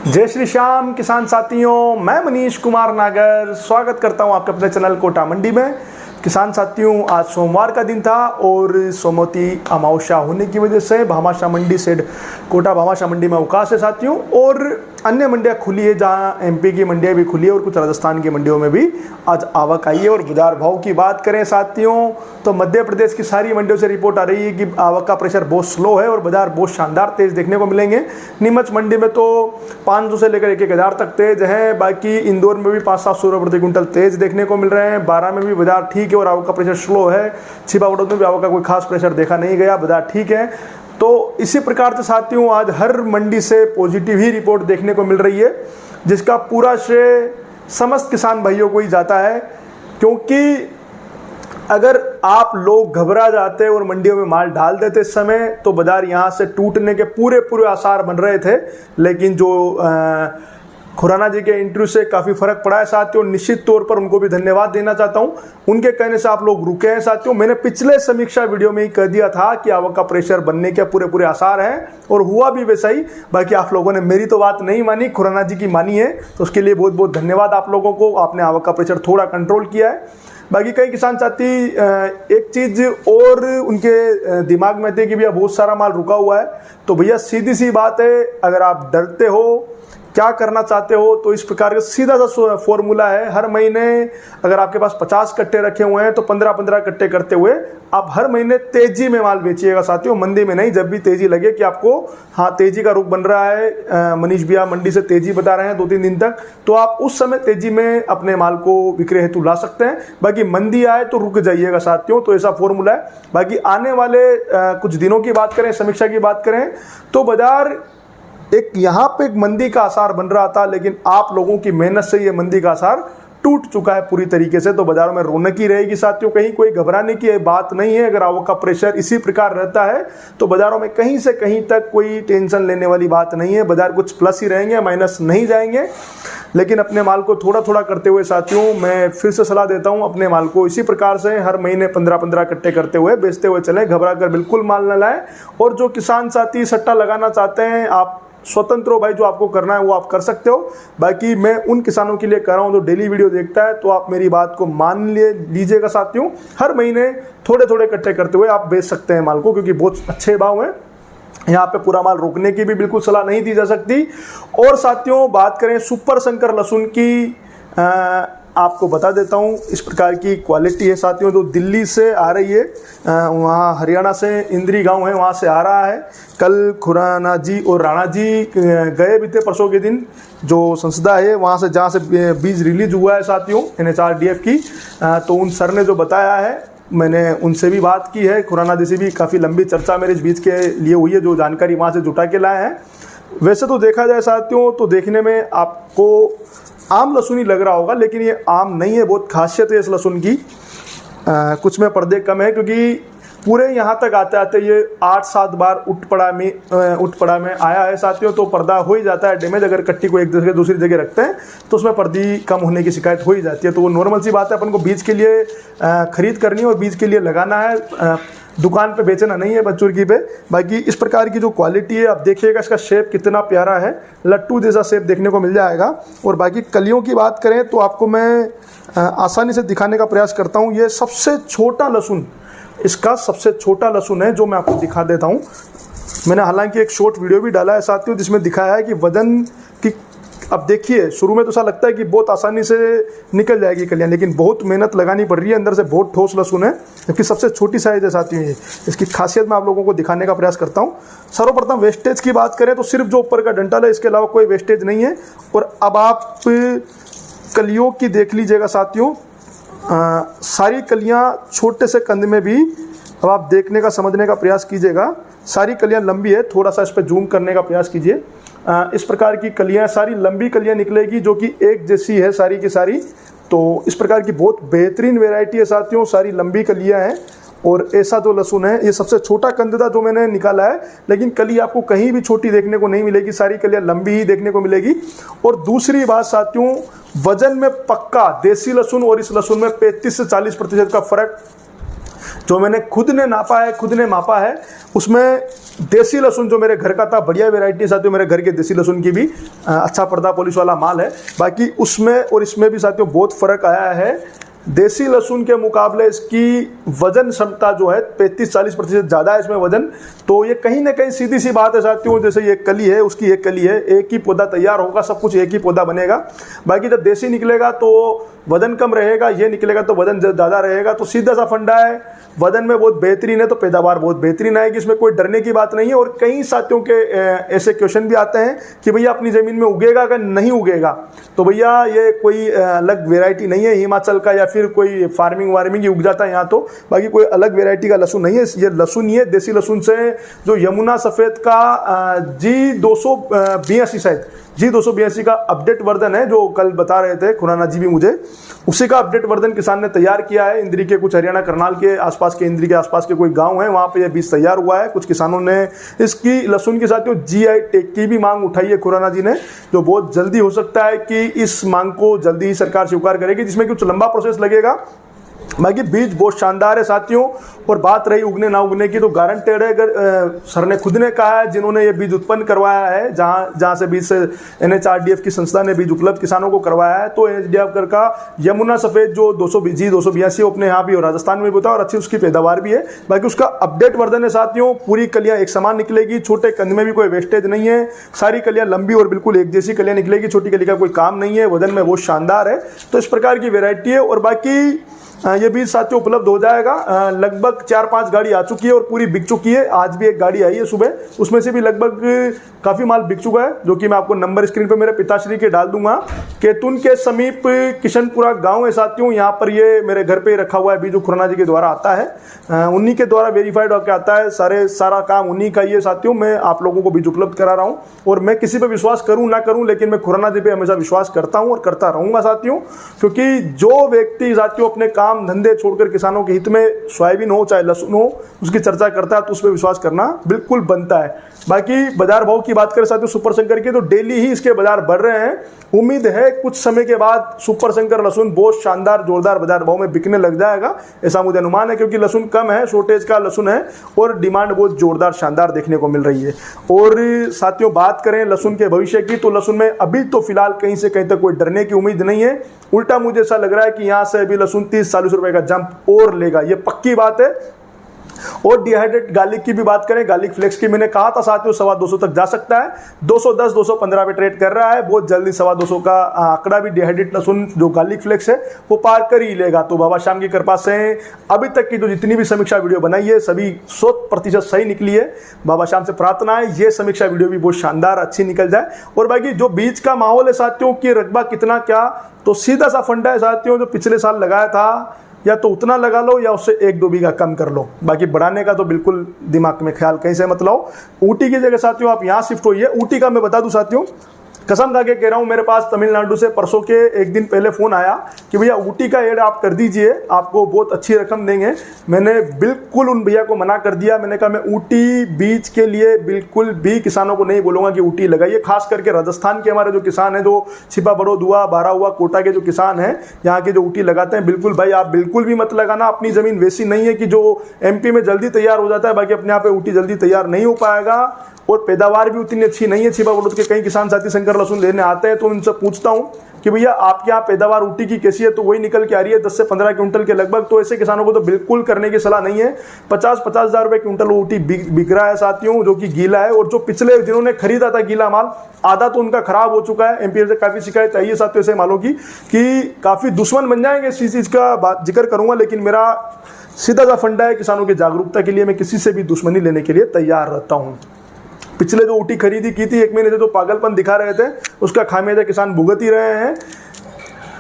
जय श्री श्याम किसान साथियों, मैं मनीष कुमार नागर स्वागत करता हूं आपके अपने चैनल कोटा मंडी में। किसान साथियों, आज सोमवार का दिन था और सोमवती अमावस्या होने की वजह से भामाशाह मंडी से कोटा भामाशाह मंडी में अवकाश है साथियों, और अन्य मंडियां खुली है जहां एमपी की मंडियां भी खुली है और कुछ राजस्थान की मंडियों में भी आज आवक आई है। और बाजार भाव की बात करें साथियों तो मध्य प्रदेश की सारी मंडियों से रिपोर्ट आ रही है कि आवक का प्रेशर बहुत स्लो है और बाजार बहुत शानदार तेज देखने को मिलेंगे। नीमच मंडी में तो 500 से लेकर 1,000 तक तेज है, बाकी इंदौर में भी 500-700 रुपये प्रति क्विंटल तेज देखने को मिल रहे हैं। 12 में भी बाजार ठीक है और आवक का प्रेशर स्लो है। छिपा बड़ौद में भी आवक का कोई खास प्रेशर देखा नहीं गया, बाजार ठीक है। तो इसी प्रकार से साथियों आज हर मंडी से पॉजिटिव ही रिपोर्ट देखने को मिल रही है, जिसका पूरा श्रेय समस्त किसान भाइयों को ही जाता है। क्योंकि अगर आप लोग घबरा जाते और मंडियों में माल डाल देते इस समय तो बाजार यहाँ से टूटने के पूरे आसार बन रहे थे। लेकिन जो खुराना जी के इंटरव्यू से काफ़ी फर्क पड़ा है साथियों, निश्चित तौर पर उनको भी धन्यवाद देना चाहता हूं। उनके कहने से आप लोग रुके हैं साथियों। मैंने पिछले समीक्षा वीडियो में ही कह दिया था कि आवक का प्रेशर बनने के पूरे आसार हैं और हुआ भी वैसा ही। बाकी आप लोगों ने मेरी तो बात नहीं मानी, खुराना जी की मानी है, तो उसके लिए बहुत बहुत धन्यवाद आप लोगों को। आपने आवक का प्रेशर थोड़ा कंट्रोल किया है। बाकी कई किसान साथी एक चीज़ और उनके दिमाग में थे कि भैया बहुत सारा माल रुका हुआ है। तो भैया सीधी सी बात है, अगर आप डरते हो क्या करना चाहते हो तो इस प्रकार का सीधा सा फॉर्मूला है। हर महीने अगर आपके पास 50 कट्टे रखे हुए हैं तो 15-15 कट्टे करते हुए आप हर महीने तेजी में माल बेचिएगा साथियों, मंदी में नहीं। जब भी तेजी लगे कि आपको हाँ तेजी का रुख बन रहा है, मनीष भैया मंडी से तेजी बता रहे हैं 2-3 दिन तक, तो आप उस समय तेजी में अपने माल को विक्रय हेतु ला सकते हैं। बाकी मंदी आए तो रुक जाइएगा साथियों, तो ऐसा फॉर्मूला है। बाकी आने वाले कुछ दिनों की बात करें, समीक्षा की बात करें तो बाजार एक यहाँ पे एक मंदी का आसार बन रहा था, लेकिन आप लोगों की मेहनत से ये मंदी का आसार टूट चुका है पूरी तरीके से। तो बाजारों में रौनक ही रहेगी साथियों, कहीं कोई घबराने की बात नहीं है। अगर आवक का प्रेशर इसी प्रकार रहता है तो बाजारों में कहीं से कहीं तक कोई टेंशन लेने वाली बात नहीं है। बाजार कुछ प्लस ही रहेंगे, माइनस नहीं जाएंगे। लेकिन अपने माल को थोड़ा करते हुए साथियों मैं फिर से सलाह देता हूं, अपने माल को इसी प्रकार से हर महीने 15-15 कट्टे करते हुए बेचते हुए चलें। घबरा कर बिल्कुल माल न लाएं। और जो किसान साथी सट्टा लगाना चाहते हैं, आप स्वतंत्र हो भाई, जो आपको करना है वो आप कर सकते हो। बाकी मैं उन किसानों के लिए कर रहा हूं जो डेली वीडियो देखता है, तो आप मेरी बात को मान लीजिएगा साथियों। हर महीने थोड़े कट्टे करते हुए आप बेच सकते हैं माल को, क्योंकि बहुत अच्छे भाव हैं। यहाँ पे पूरा माल रोकने की भी बिल्कुल सलाह नहीं दी जा सकती। और साथियों बात करें सुपर शंकर लहसुन की, आपको बता देता हूँ इस प्रकार की क्वालिटी है साथियों, जो दिल्ली से आ रही है, वहाँ हरियाणा से इंद्री गांव है वहाँ से आ रहा है। कल खुराना जी और राणा जी गए भी थे परसों के दिन, जो संस्था है वहाँ से जहाँ से बीज रिलीज हुआ है साथियों NHRDF की, तो उन सर ने जो बताया है मैंने उनसे भी बात की है। खुराना जी से भी काफ़ी लंबी चर्चा मेरे इस बीज के लिए हुई है, जो जानकारी वहाँ से जुटा के लाए हैं। वैसे तो देखा जाए साथियों तो देखने में आपको आम लहसुन ही लग रहा होगा, लेकिन ये आम नहीं है। बहुत खासियत है इस लहसुन की, कुछ में पर्दे कम है, क्योंकि पूरे यहाँ तक आते आते ये 8-7 बार उठ पड़ा में आया है साथियों। तो पर्दा हो ही जाता है डैमेज। अगर कट्टी को एक जगह दूसरी जगह रखते हैं तो उसमें पर्दी कम होने की शिकायत हो ही जाती है। तो वो नॉर्मल सी बात है, अपन को बीज के लिए खरीद करनी है और बीज के लिए लगाना है, दुकान पे बेचना नहीं है बच्चुर्गी पे। बाकी इस प्रकार की जो क्वालिटी है, आप देखिएगा इसका शेप कितना प्यारा है, लट्टू जैसा शेप देखने को मिल जाएगा। और बाकी कलियों की बात करें तो आपको मैं आसानी से दिखाने का प्रयास करता हूँ। ये सबसे छोटा लहसुन, इसका सबसे छोटा लहसुन है जो मैं आपको दिखा देता हूँ। मैंने हालांकि एक शॉर्ट वीडियो भी डाला है साथियों जिसमें दिखाया है कि वजन की, अब देखिए शुरू में तो ऐसा लगता है कि बहुत आसानी से निकल जाएगी कलियाँ, लेकिन बहुत मेहनत लगानी पड़ रही है। अंदर से बहुत ठोस लहसुन है, जबकि सबसे छोटी साइज है साथियों ये। इसकी खासियत मैं आप लोगों को दिखाने का प्रयास करता हूँ। सर्वप्रथम वेस्टेज की बात करें तो सिर्फ जो ऊपर का डंठल है, इसके अलावा कोई वेस्टेज नहीं है। और अब आप कलियों की देख लीजिएगा साथियों, सारी कलियाँ छोटे से कंद में भी, अब आप देखने का समझने का प्रयास कीजिएगा, सारी कलियाँ लंबी है। थोड़ा सा इस पर जूम करने का प्रयास कीजिए। इस प्रकार की कलियाँ, सारी लंबी कलियाँ निकलेगी जो कि एक जैसी है सारी की सारी। तो इस प्रकार की बहुत बेहतरीन वैरायटी है साथियों, सारी लंबी कलियाँ हैं। और ऐसा जो लहसुन है, ये सबसे छोटा कंद था जो मैंने निकाला है, लेकिन कली आपको कहीं भी छोटी देखने को नहीं मिलेगी, सारी कलियाँ लंबी ही देखने को मिलेगी। और दूसरी बात साथियों, वजन में पक्का देसी लहसुन और इस लहसुन में 35 से 40% का फर्क जो मैंने खुद ने नापा है, खुद ने मापा है, उसमें देसी लहसुन जो मेरे घर का था, बढ़िया वैरायटी साथियों, मेरे घर के देसी लहसुन की भी अच्छा पर्दा पॉलिश वाला माल है। बाकी उसमें और इसमें भी साथियों बहुत फ़र्क आया है। देसी लहसुन के मुकाबले इसकी वजन क्षमता जो है 35-40% ज़्यादा है इसमें वजन। तो ये कहीं ना कहीं सीधी सी बात है साथियों, जैसे ये कली है, उसकी एक कली है, एक ही पौधा तैयार होगा, सब कुछ एक ही पौधा बनेगा। बाकी जब देसी निकलेगा तो वजन कम रहेगा, ये निकलेगा तो वजन ज़्यादा रहेगा। तो सीधा सा फंडा है, वजन में बहुत बेहतरीन है तो पैदावार बहुत बेहतरीन आएगी, इसमें कोई डरने की बात नहीं है। और कई साथियों के ऐसे क्वेश्चन भी आते हैं कि भैया अपनी ज़मीन में उगेगा कि नहीं उगेगा। तो भैया ये कोई अलग वेराइटी नहीं है हिमाचल का या फिर कोई फार्मिंग वार्मिंग ही उग जाता है यहाँ तो। बाकी कोई अलग वेराइटी का लहसुन नहीं है, ये लहसुन ही है देसी लहसुन से, जो यमुना सफ़ेद का G282 शायद G282 का अपडेट वर्जन है, जो कल बता रहे थे खुराना जी भी मुझे, उसी का अपडेट वर्जन किसान ने तैयार किया है। इंद्री के कुछ हरियाणा करनाल के आसपास के, इंद्री के आसपास के कोई गांव है, वहां पे ये बीज तैयार हुआ है। कुछ किसानों ने इसकी लहसुन के साथियों GI टैग की भी मांग उठाई है खुराना जी ने, जो बहुत जल्दी हो सकता है कि इस मांग को जल्दी ही सरकार स्वीकार करेगी, जिसमें कुछ लंबा प्रोसेस लगेगा। बाकी बीज बहुत शानदार है साथियों। और बात रही उगने ना उगने की, तो गारंटेड है, अगर सर ने खुद ने कहा है, जिन्होंने ये बीज उत्पन्न करवाया है, जहाँ से बीज से NHRDF की संस्था ने बीज उपलब्ध किसानों को करवाया है, तो NHRDF का यमुना सफ़ेद जो G282 अपने यहाँ भी और राजस्थान में भी होता है और अच्छी उसकी पैदावार भी है। बाकी उसका अपडेट वर्जन है साथियों, पूरी कलियाँ एक समान निकलेगी, छोटे कंद में भी कोई वेस्टेज नहीं है, सारी कलियाँ लंबी और बिल्कुल एक जैसी कलियाँ निकलेगी, छोटी कली का कोई काम नहीं है, वजन में बहुत शानदार है। तो इस प्रकार की वेरायटी है। और बाकी ये बीज साथियों उपलब्ध हो जाएगा। लगभग 4-5 गाड़ी आ चुकी है और पूरी बिक चुकी है। आज भी एक गाड़ी आई है सुबह, उसमें से भी लगभग काफ़ी माल बिक चुका है, जो कि मैं आपको नंबर स्क्रीन पे मेरे पिताश्री के डाल दूंगा। केतुन के समीप किशनपुरा गांव है साथियों, यहाँ पर ये मेरे घर पे रखा हुआ है बीज, खुराना जी के द्वारा आता है, उन्हीं के द्वारा वेरीफाइड होकर आता है, सारा काम उन्हीं का ही है साथियों। मैं आप लोगों को बीज उपलब्ध करा रहा हूँ और मैं किसी पर विश्वास करूँ ना करूँ, लेकिन मैं खुराना जी पे हमेशा विश्वास करता हूँ और करता रहूँगा साथियों। क्योंकि जो व्यक्ति साथियों अपने काम धंधे छोड़कर किसानों के हित में, सोयाबीन हो चाहे लहसुन हो, उसकी चर्चा करता है, तो उस पर विश्वास करना बिल्कुल बनता है। बाकी बाजार भाव की बात करें साथियों सुपर शंकर की, तो डेली ही इसके बाजार बढ़ रहे हैं। उम्मीद है कुछ समय के बाद सुपर शंकर लहसुन बहुत शानदार जोरदार बाजार भाव में बिकने लग जाएगा, ऐसा मुझे अनुमान है, क्योंकि लहसुन कम है, शॉर्टेज का लहसुन है और डिमांड बहुत जोरदार शानदार देखने को मिल रही है। और साथियों बात करें लहसुन के भविष्य की, तो लहसुन में अभी तो फिलहाल कहीं से कहीं तक कोई डरने की उम्मीद नहीं है। उल्टा मुझे ऐसा लग रहा है कि यहाँ से अभी लहसुन 30-40 रुपए का जंप और लेगा, ये पक्की बात है। और डिहाइड्रेट गार्लिक की भी बात करें, गार्लिक फ्लेक्स की मैंने कहा था साथियों 250 तक जा सकता है, 210-215 पे ट्रेड कर रहा है, बहुत जल्दी 250 का आंकड़ा भी डिहाइड्रेट लहसुन जो गार्लिक फ्लेक्स है वो पार कर ही लेगा। तो बाबा श्याम की कृपा से अभी तक की जो जितनी भी समीक्षा वीडियो बनाई है सभी 100% सही निकली है। बाबा श्याम से प्रार्थना है ये समीक्षा वीडियो भी बहुत शानदार अच्छी निकल जाए। और बाकी जो बीज का माहौल है साथियों की रकबा कितना क्या, तो सीधा सा फंडा है साथियों, जो पिछले साल लगाया था या तो उतना लगा लो या उससे 1-2 बीघा कम कर लो, बाकी बढ़ाने का तो बिल्कुल दिमाग में ख्याल कहीं से मत लाओ। ऊटी की जगह साथियों आप यहाँ शिफ्ट होइए। ऊटी का मैं बता दूं साथियों, कसम खा के कह रहा हूँ, मेरे पास तमिलनाडु से परसों के एक दिन पहले फ़ोन आया कि भैया ऊटी का ऐड आप कर दीजिए, आपको बहुत अच्छी रकम देंगे। मैंने बिल्कुल उन भैया को मना कर दिया, मैंने कहा मैं ऊटी बीज के लिए बिल्कुल भी किसानों को नहीं बोलूँगा कि ऊटी लगाइए। खास करके राजस्थान के हमारे जो किसान हैं, जो छिपा बड़ौदा बारा हुआ कोटा के जो किसान हैं, यहाँ के जो ऊटी लगाते हैं, बिल्कुल भाई आप बिल्कुल भी मत लगाना। अपनी ज़मीन वैसी नहीं है कि जो MP में जल्दी तैयार हो जाता है, बाकी अपने यहाँ पे ऊटी जल्दी तैयार नहीं हो पाएगा और पैदावार भी उतनी अच्छी नहीं है। छिपा बड़ौद के कई किसान साथी शंकर लहसुन लेने आते हैं, तो उनसे पूछता हूँ कि भैया आपके यहाँ पैदावार ऊटी की कैसी है, तो वही निकल के आ रही है 10 से 15 क्विंटल के लगभग। तो ऐसे किसानों को तो बिल्कुल करने की सलाह नहीं है। 50-50 हज़ार रुपये क्विंटल ऊटी बिक रहा है साथियों, जो कि गीला है। और जो पिछले जिन्होंने खरीदा था गीला माल, आधा तो उनका खराब हो चुका है। MP से काफ़ी शिकायत आई है साथियों ऐसे मालों की कि काफ़ी दुश्मन बन जाएंगे। इस चीज़ का जिक्र करूँगा, लेकिन मेरा सीधा सा फंडा है किसानों की जागरूकता के लिए मैं किसी से भी दुश्मनी लेने के लिए तैयार रहता हूँ। पिछले जो ऊटी खरीदी की थी 1 महीने से जो पागलपन दिखा रहे थे, उसका खामियाजा किसान भुगत ही रहे हैं।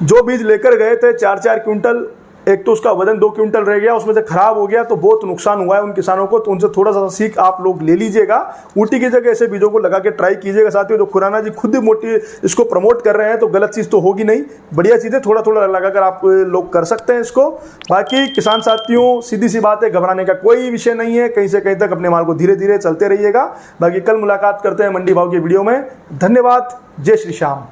जो बीज लेकर गए थे 4-4 क्विंटल, एक तो उसका वजन 2 क्विंटल रह गया, उसमें से खराब हो गया, तो बहुत नुकसान हुआ है उन किसानों को। तो उनसे थोड़ा सा सीख आप लोग ले लीजिएगा। ऊटी की जगह ऐसे बीजों को लगा के ट्राई कीजिएगा साथियों। जो खुराना जी खुद मोटी इसको प्रमोट कर रहे हैं, तो गलत चीज़ तो होगी नहीं, बढ़िया चीज़ें थोड़ा थोड़ा लगाकर आप लोग कर सकते हैं इसको। बाकी किसान साथियों सीधी सी बात है, घबराने का कोई विषय नहीं है। कहीं से कहीं तक अपने माल को धीरे धीरे चलते रहिएगा। बाकी कल मुलाकात करते हैं मंडी भाव की वीडियो में। धन्यवाद। जय श्री श्याम।